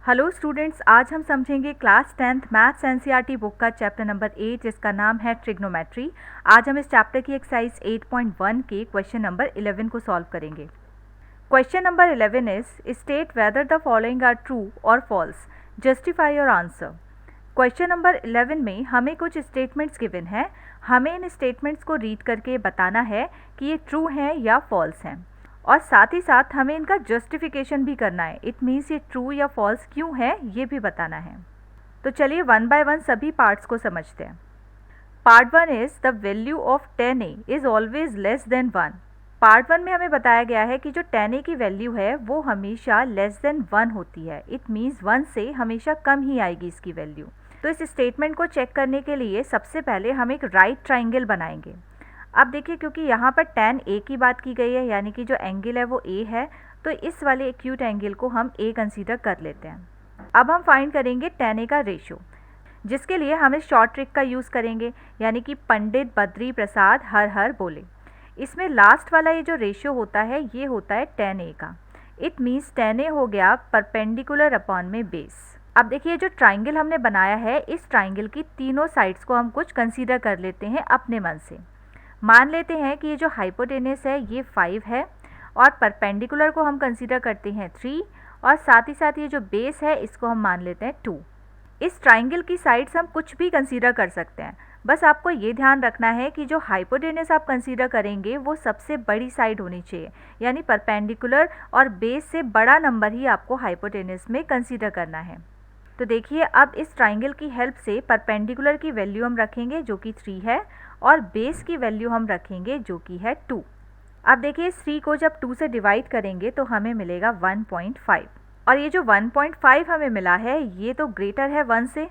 Hello students, आज हम समझेंगे class 10th maths NCERT book का चैप्टर नंबर 8 जिसका नाम है ट्रिग्नोमेट्री। आज हम इस चैप्टर की एक्सरसाइज 8.1 के क्वेश्चन नंबर 11 को सॉल्व करेंगे। Question number 11 is state whether the following are true और false, justify your answer. Question number 11 में हमें कुछ स्टेटमेंट्स गिवन हैं। हमें इन स्टेटमेंट्स को रीड करके बताना है कि ये ट्रू हैं या फॉल्स हैं, और साथ ही साथ हमें इनका जस्टिफिकेशन भी करना है। इट मीन्स ये ट्रू या फॉल्स क्यों है ये भी बताना है। तो चलिए वन बाय वन सभी पार्ट्स को समझते हैं। Part 1 is the value of 10a is always less than 1। Part 1 में हमें बताया गया है कि जो 10a की वैल्यू है वो हमेशा लेस देन 1 होती है। इट मीन्स 1 से हमेशा कम ही आएगी इसकी वैल्यू। तो इस स्टेटमेंट को चेक करने के लिए सबसे पहले हम एक राइट ट्राइंगल बनाएंगे। अब देखिए, क्योंकि यहाँ पर tan a की बात की गई है, यानी कि जो एंगल है वो a है, तो इस वाले एक्यूट एंगल को हम a कंसीडर कर लेते हैं। अब हम फाइंड करेंगे tan a का रेशियो, जिसके लिए हम इस शॉर्ट ट्रिक का यूज़ करेंगे, यानी कि पंडित बद्री प्रसाद हर हर बोले। इसमें लास्ट वाला ये जो रेशियो होता है ये होता है tan a का। इट मीन्स tan a हो गया परपेंडिकुलर अपॉन में बेस। अब देखिए, जो ट्राइंगल हमने बनाया है, इस ट्राइंगल की तीनों साइड्स को हम कुछ कंसीडर कर लेते हैं अपने मन से। मान लेते हैं कि ये जो हाइपोटेनस है ये 5 है, और परपेंडिकुलर को हम कंसीडर करते हैं 3, और साथ ही साथ ये जो बेस है इसको हम मान लेते हैं 2। इस ट्राइंगल की साइड्स हम कुछ भी कंसीडर कर सकते हैं। बस आपको ये ध्यान रखना है कि जो हाइपोटेनस आप कंसीडर करेंगे वो सबसे बड़ी साइड होनी चाहिए, यानी परपेंडिकुलर और बेस से बड़ा नंबर ही आपको हाइपोटेनस में कंसीडर करना है। तो देखिए, अब इस ट्राइंगल की हेल्प से परपेंडिकुलर की वैल्यू हम रखेंगे जो कि 3 है, और बेस की वैल्यू हम रखेंगे जो कि है 2। अब देखिए, इस 3 को जब 2 से डिवाइड करेंगे तो हमें मिलेगा 1.5, और ये जो 1.5 हमें मिला है ये तो ग्रेटर है 1 से।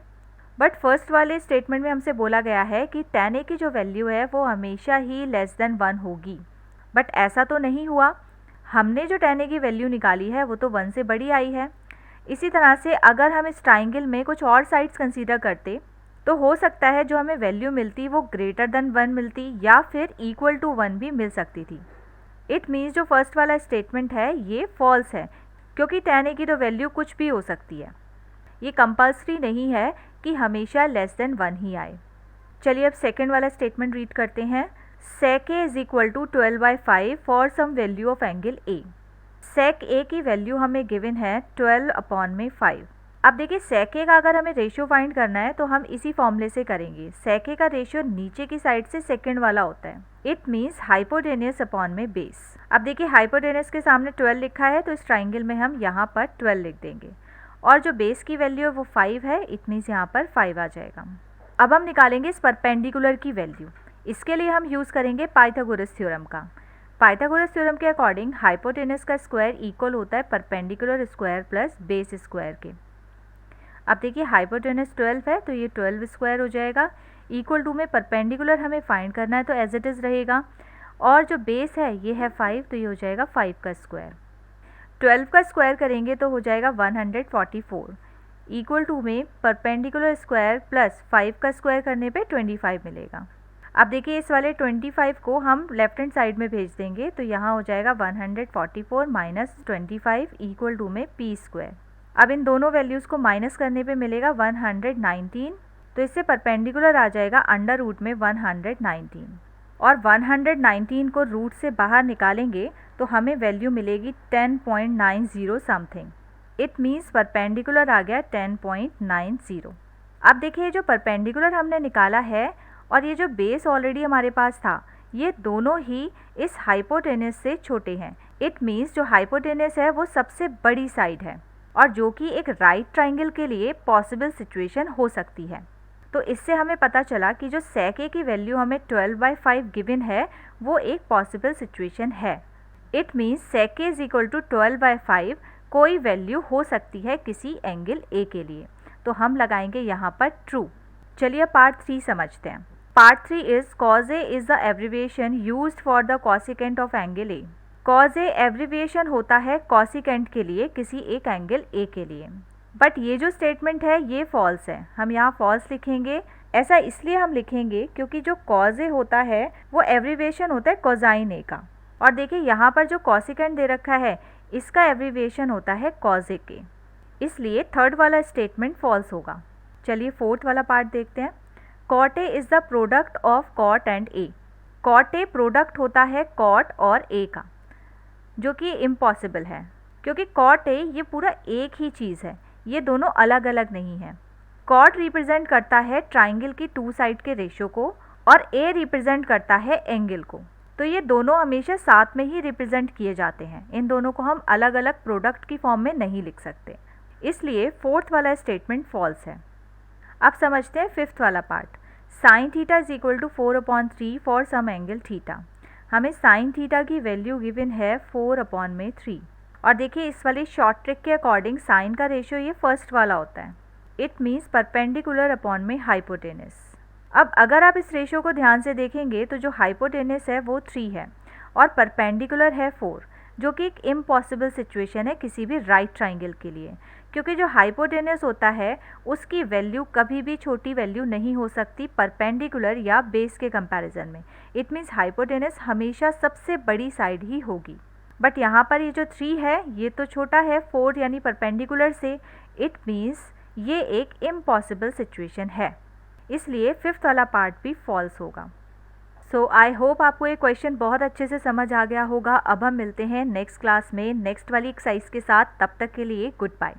बट फर्स्ट वाले स्टेटमेंट में हमसे बोला गया है कि tan a की जो वैल्यू है वो हमेशा ही लेस देन 1 होगी, बट ऐसा तो नहीं हुआ। हमने जो tan a की वैल्यू निकाली है वो तो 1 से बड़ी आई है। इसी तरह से अगर हम इस ट्राइंगल में कुछ और साइड्स कंसीडर करते तो हो सकता है जो हमें वैल्यू मिलती वो ग्रेटर देन 1 मिलती, या फिर इक्वल टू 1 भी मिल सकती थी। इट मीन्स जो फर्स्ट वाला स्टेटमेंट है ये फॉल्स है, क्योंकि tan a की तो वैल्यू कुछ भी हो सकती है। ये कंपल्सरी नहीं है कि हमेशा लेस देन 1 ही आए। चलिए अब सेकेंड वाला स्टेटमेंट रीड करते हैं। sec a is equal to 12/5 for some value of angle a। sec a की वैल्यू हमें गिवन है 12/5। अब देखिए, sec a का अगर हमें रेशियो फाइंड करना है तो हम इसी फॉर्मूले से करेंगे। sec a का रेशियो नीचे की साइड से सेकंड वाला होता है। इट मीन्स हाइपोटेनस अपॉन में बेस। अब देखिए, हाइपोटेनस के सामने 12 लिखा है तो इस ट्राइंगल में हम यहाँ पर 12 लिख देंगे, और जो बेस की वैल्यू है वो 5 है। इट मीन्स यहाँ पर 5 आ जाएगा। अब हम निकालेंगे इस परपेंडिकुलर की वैल्यू। इसके लिए हम यूज़ करेंगे पाइथागोरस थ्योरम का। पाइथागोरस थ्योरम के अकॉर्डिंग हाइपोटेनस का स्क्वायर इक्वल होता है perpendicular square plus base square के। अब देखिए, हाइपोटेनस 12 है तो ये 12 स्क्वायर हो जाएगा। इक्वल टू में परपेंडिकुलर हमें फाइंड करना है तो एज इट इज़ रहेगा, और जो बेस है ये है 5 तो ये हो जाएगा 5 का स्क्वायर। 12 का स्क्वायर करेंगे तो हो जाएगा 144। इक्वल टू में परपेंडिकुलर स्क्वायर प्लस 5 का स्क्वायर करने पे 25 मिलेगा। अब देखिए, इस वाले 25 को हम लेफ्ट हैंड साइड में भेज देंगे तो यहाँ हो जाएगा 144 माइनस 25 इक्वल टू में p स्क्वायर। अब इन दोनों वैल्यूज़ को माइनस करने पे मिलेगा 119, तो इससे परपेंडिकुलर आ जाएगा अंडर रूट में 119, और 119 को रूट से बाहर निकालेंगे तो हमें वैल्यू मिलेगी 10.90 समथिंग। इट मीन्स परपेंडिकुलर आ गया 10.90। अब देखिए, जो परपेंडिकुलर हमने निकाला है और ये जो बेस ऑलरेडी हमारे पास था, ये दोनों ही इस हाइपोटेनस से छोटे हैं। इट मीन्स जो हाइपोटेनस है वो सबसे बड़ी साइड है, और जो कि एक राइट ट्राइंगल के लिए पॉसिबल सिचुएशन हो सकती है। तो इससे हमें पता चला कि जो sec a की वैल्यू हमें 12/5 गिवन है वो एक पॉसिबल सिचुएशन है। It means sec a is equal to 12/5 कोई वैल्यू हो सकती है किसी एंगल a के लिए, तो हम लगाएंगे यहाँ पर ट्रू। चलिए पार्ट 3 समझते हैं। Part 3 is cos a is the abbreviation used for the cosecant of angle a। cos a abbreviation होता है कोसिकेंट के लिए किसी एक एंगल a के लिए। बट ये जो स्टेटमेंट है ये फॉल्स है, हम यहाँ फॉल्स लिखेंगे। ऐसा इसलिए हम लिखेंगे क्योंकि जो cos a होता है वो एब्रिविएशन होता है कोसाइन a का, और देखिए यहाँ पर जो कोसिकेंट दे रखा है इसका एब्रिविएशन होता है cos a के। इसलिए थर्ड वाला स्टेटमेंट फॉल्स होगा। चलिए फोर्थ वाला पार्ट देखते हैं। Cot A is the product of cot and A. Cot A product होता है कॉट और ए का, जो कि इम्पॉसिबल है क्योंकि कॉट ए ये पूरा एक ही चीज़ है, ये दोनों अलग अलग नहीं हैं। कॉट रिप्रेजेंट करता है ट्राइंगल की टू साइड के रेशो को और ए रिप्रेजेंट करता है एंगल को, तो ये दोनों हमेशा साथ में ही रिप्रेजेंट किए जाते हैं। इन दोनों को हम अलग अलग प्रोडक्ट की फॉर्म में नहीं लिख सकते, इसलिए फोर्थ वाला स्टेटमेंट फॉल्स है। अब समझते हैं फिफ्थ वाला part. Sine theta is equal to 4/3 for some angle theta. हमें साइन थीटा की वैल्यू गिवन है 4/3 और देखिए इस वाली शॉर्ट ट्रिक के अकॉर्डिंग साइन का रेशियो ये फर्स्ट वाला होता है। इट मीन्स परपेंडिकुलर अपॉन में हाइपोटेनस। अब अगर आप इस रेशियो को ध्यान से देखेंगे तो जो हाइपोटेनस है वो 3 है और परपेंडिकुलर है 4, जो कि एक इम्पॉसिबल सिचुएशन है किसी भी राइट ट्राइंगल के लिए, क्योंकि जो हाइपोटेनस होता है उसकी वैल्यू कभी भी छोटी वैल्यू नहीं हो सकती परपेंडिकुलर या बेस के कंपैरिजन में। इट मीन्स हाइपोटेनस हमेशा सबसे बड़ी साइड ही होगी। बट यहाँ पर ये जो 3 है ये तो छोटा है 4 यानी परपेंडिकुलर से। इट मीन्स ये एक इम्पॉसिबल सिचुएशन है, इसलिए फिफ्थ वाला पार्ट भी फॉल्स होगा। सो आई होप आपको ये क्वेश्चन बहुत अच्छे से समझ आ गया होगा। अब हम मिलते हैं नेक्स्ट क्लास में नेक्स्ट वाली एक्सरसाइज के साथ। तब तक के लिए गुड बाय।